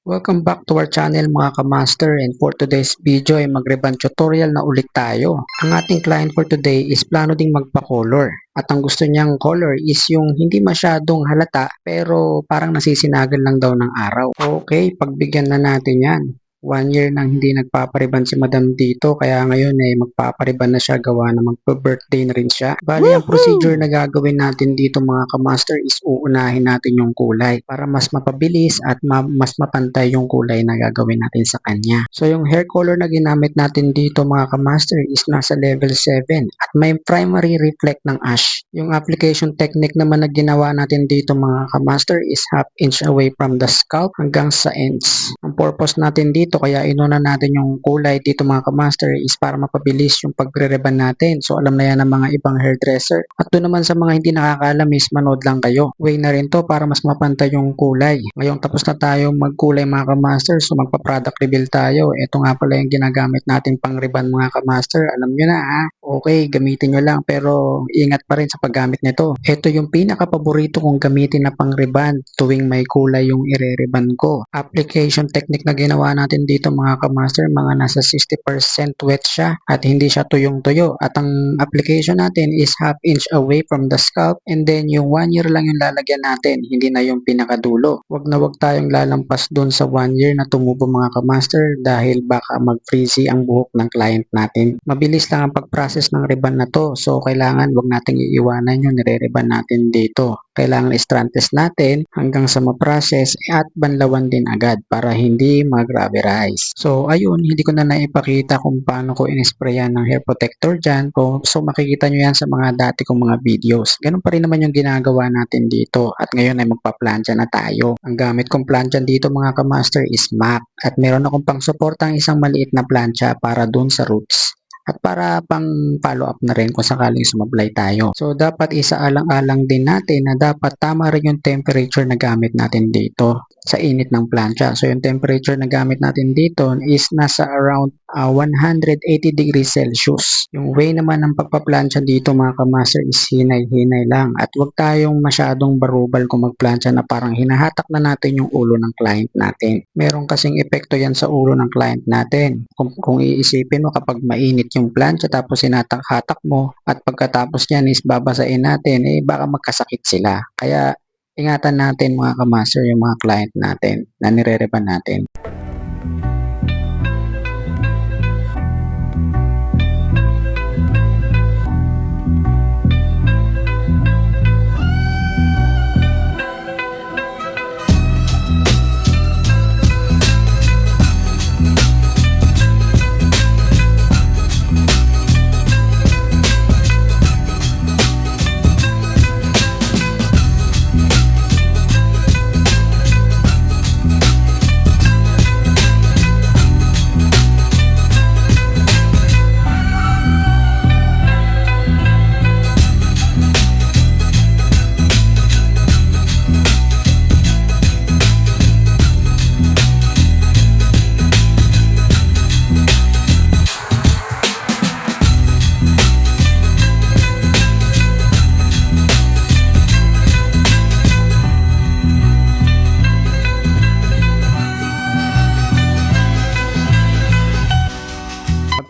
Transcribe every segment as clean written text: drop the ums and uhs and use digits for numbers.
Welcome back to our channel mga kamaster, and for today's video ay mag-ribbon tutorial na ulit tayo. Ang ating client for today is plano ding magpa-color at ang gusto niyang color is yung hindi masyadong halata pero parang nasisinagan lang daw ng araw. Okay, pagbigyan na natin yan. 1 year nang hindi nagpapariban si madam dito, kaya ngayon ay magpapariban na siya, gawa na magpa-birthday na rin siya. Bali, ang procedure na gagawin natin dito mga kamaster is uunahin natin yung kulay para mas mapabilis at mas mapantay yung kulay na gagawin natin sa kanya. So yung hair color na ginamit natin dito mga kamaster is nasa level 7 at may primary reflect ng ash. Yung application technique naman na ginawa natin dito mga kamaster is 1/2 inch away from the scalp hanggang sa ends. Ang purpose natin dito kaya inuna natin yung kulay dito mga kamaster is para mapabilis yung pagre-reban natin. So alam na yan ng mga ibang hairdresser. At doon naman sa mga hindi nakakaalam is manood lang kayo. Way na rin to para mas mapantay yung kulay. Ngayon tapos na tayo magkulay mga kamaster, so magpa-product reveal tayo. Ito nga pala yung ginagamit natin pang reban mga kamaster. Alam nyo na ha. Okay, gamitin nyo lang pero ingat pa rin sa paggamit nito. Ito yung pinaka-paborito kong gamitin na pang reban tuwing may kulay yung ire-reban ko. Application technique na ginawa natin dito mga kamaster, mga nasa 60% wet siya at hindi siya tuyong-tuyo. At ang application natin is 1/2 inch away from the scalp, and then yung 1 year lang yung lalagyan natin, hindi na yung pinakadulo. Wag na wag tayong lalampas dun sa 1 year na tumubo mga kamaster dahil baka mag-frizzy ang buhok ng client natin. Mabilis lang ang pag-process ng ribbon na to, so kailangan wag nating iiwanan yung nire-ribbon natin dito. Kailangan i-strand test natin hanggang sa ma-process at banlawan din agad para hindi mag-rubberize. So ayun, hindi ko na naipakita kung paano ko in-sprayan ng hair protector dyan. So makikita nyo yan sa mga dati kong mga videos. Ganun pa rin naman yung ginagawa natin dito. At ngayon ay magpa-plancha na tayo. Ang gamit kong plancha dito mga kamaster is MAC. At meron akong pang suportang isang maliit na plancha para dun sa roots. At para pang follow up na rin kung sakaling sumablay tayo. So dapat isaalang-alang din natin na dapat tama rin yung temperature na gamit natin dito sa init ng plancha. So yung temperature na gamit natin dito is nasa around 180 degrees Celsius. Yung way naman ng pagpa-plancha dito mga kamaster is hinay-hinay lang. At huwag tayong masyadong barubal kung mag-plancha na parang hinahatak na natin yung ulo ng client natin. Meron kasing epekto yan sa ulo ng client natin. Kung iisipin mo kapag mainit yung plancha tapos hinatak-hatak mo at pagkatapos niyan is babasain natin, baka magkasakit sila. Kaya ingatan natin mga kamaster yung mga client natin na nire-reban natin.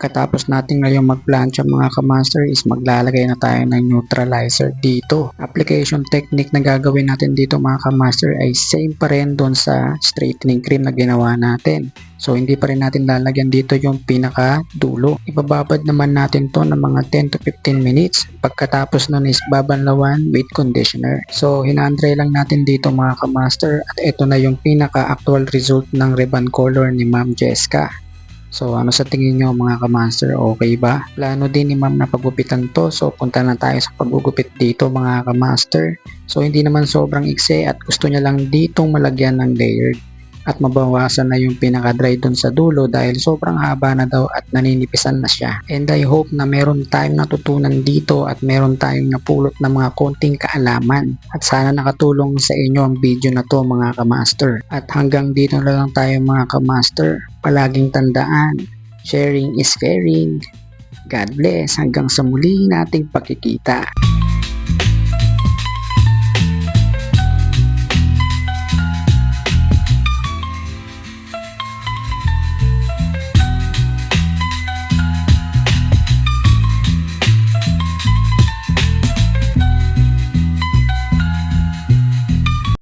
Pagkatapos natin ngayon magplancha mga kamaster is maglalagay na tayo ng neutralizer dito. Application technique na gagawin natin dito mga kamaster ay same pa rin doon sa straightening cream na ginawa natin. So hindi pa rin natin lalagyan dito yung pinaka dulo. Ibababad naman natin to ng mga 10 to 15 minutes. Pagkatapos nun is babanlawan with conditioner. So hinandry lang natin dito mga kamaster at ito na yung pinaka actual result ng ribbon color ni Ma'am Jessica. So ano sa tingin nyo mga kamaster, okay ba? Plano din ni ma'am na pagupitan to, so punta na tayo sa pagugupit dito mga kamaster. So hindi naman sobrang iksi at gusto niya lang ditong malagyan ng layered at mabawasan na yung pinaka-dry dun sa dulo dahil sobrang haba na daw at naninipisan na siya. And I hope na meron tayong natutunan dito at meron tayong napulot na mga konting kaalaman. At sana nakatulong sa inyo ang video na to mga kamaster. At hanggang dito na lang tayo mga kamaster. Palaging tandaan, sharing is caring. God bless. Hanggang sa muli nating pagkikita.